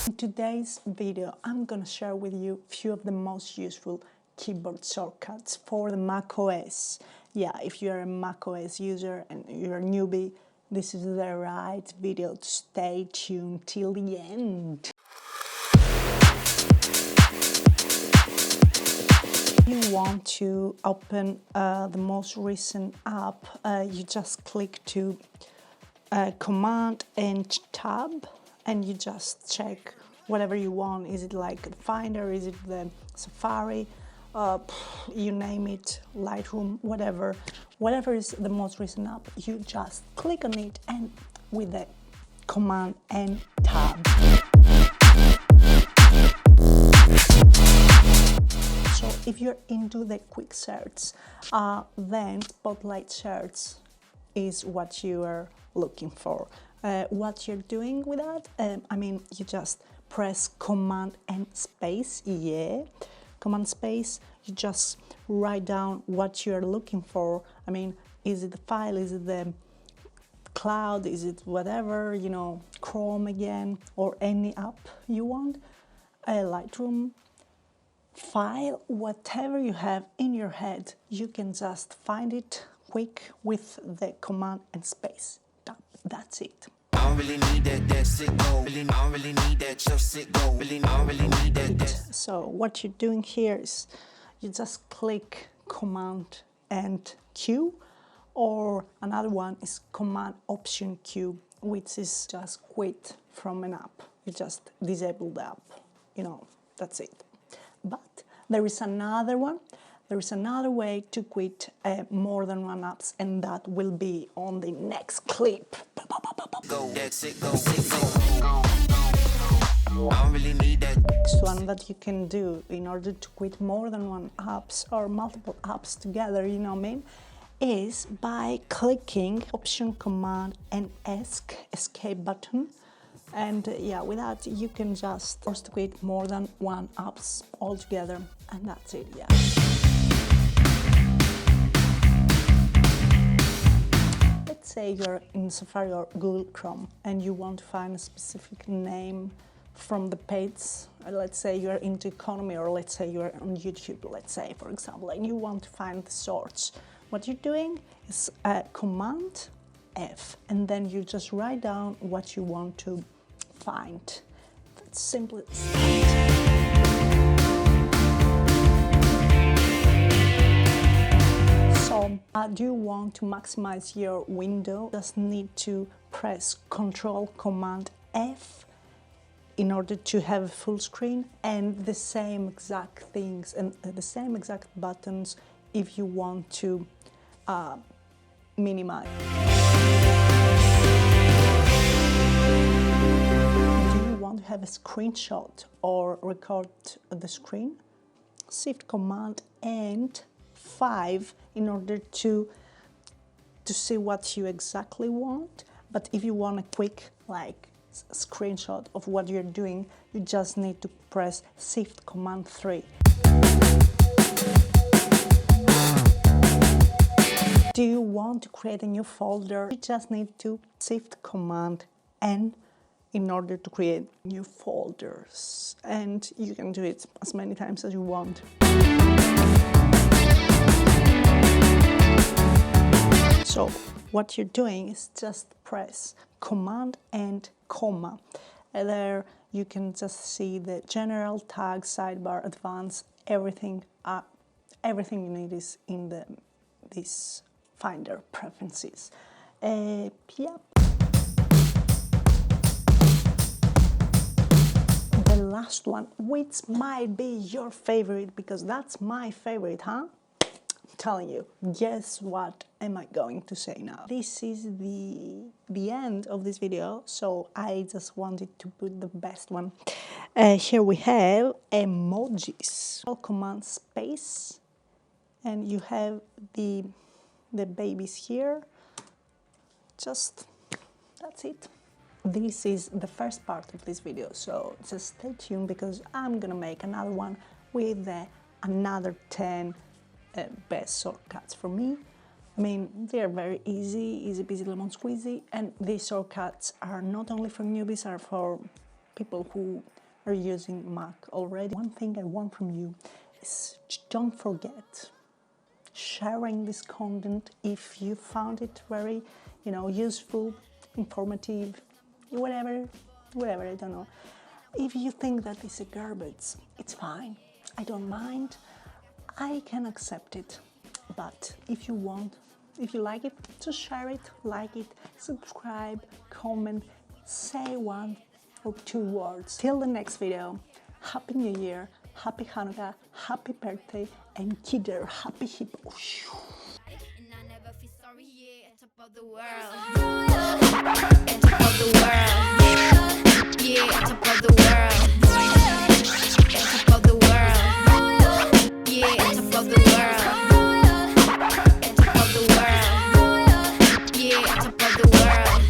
In today's video, I'm gonna share with you a few of the most useful keyboard shortcuts for the macOS. Yeah, if you're a macOS user and you're a newbie, this is the right video to stay tuned till the end. If you want to open the most recent app, you just click to Command and Tab, and you just check whatever you want. Is it like the Finder? Is it the Safari? You name it, Lightroom, whatever. Whatever is the most recent app, you just click on it and with the Command and Tab. So if you're into the quick search, then Spotlight search is what you are looking for. What you're doing with that, you just press Command and Space, Command Space, you just write down what you're looking for. Is it the file, is it the cloud, is it whatever, Chrome again, or any app you want, Lightroom, file, whatever you have in your head, you can just find it quick with the Command and Space tab. That's it. I don't really need that sit go. I don't really need that just sit go. I don't really need that. So what you're doing here is you just click Command and Q, or another one is Command Option Q, which is just quit from an app. You just disable the app, that's it. But there is another one. There is another way to quit more than one apps, and that will be on the next clip. Go, that's it, go, go. I don't really need that. Next one that you can do in order to quit more than one apps or multiple apps together, is by clicking Option, Command and Escape button. And with that you can just force to quit more than one apps altogether, and that's it. Let's say you're in Safari or Google Chrome and you want to find a specific name from the page. Let's say you're into economy, or let's say you're on YouTube, let's say, for example, and you want to find the source. What you're doing is Command F, and then you just write down what you want to find. That's simply so. Do you want to maximize your window? Just need to press Control Command F in order to have a full screen, and the same exact things and the same exact buttons if you want to minimize. To have a screenshot or record the screen, Shift Command and 5 in order to see what you exactly want. But if you want a quick screenshot of what you're doing, you just need to press Shift Command 3. Do you want to create a new folder? You just need to Shift Command N in order to create new folders, and you can do it as many times as you want. So what you're doing is just press Command and comma, and there you can just see the general, tag, sidebar, advanced, everything you need is in this Finder preferences. Last one, which might be your favorite, because that's my favorite, huh? I'm telling you. Guess what am I going to say now? This is the end of this video, so I just wanted to put the best one. Here we have Emojis. Command Space, and you have the babies here. That's it. This is the first part of this video, so just stay tuned because I'm gonna make another one with another 10 best shortcuts for me. They're very easy peasy lemon squeezy, and these shortcuts are not only for newbies, are for people who are using Mac already. One thing I want from you is don't forget sharing this content if you found it very, useful, informative, whatever, I don't know. If you think that it's a garbage, it's fine. I don't mind. I can accept it. But if you like it, just share it, like it, subscribe, comment, say 1 or 2 words. Till the next video, Happy New Year, Happy Hanukkah, Happy birthday, and Kidder, Happy Hippo. And I never feel sorry, yeah, top of the world. Top of the world. Yeah, top of the world. Top of the world. Yeah, top of the world. Top of the world. Yeah, top of the world.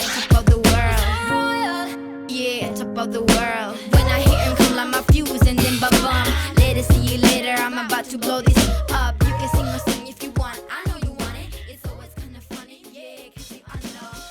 Top of the world. Yeah, top of the world. When I hear him come like my fuse and then ba-bum. Later, see you later, I'm about to blow this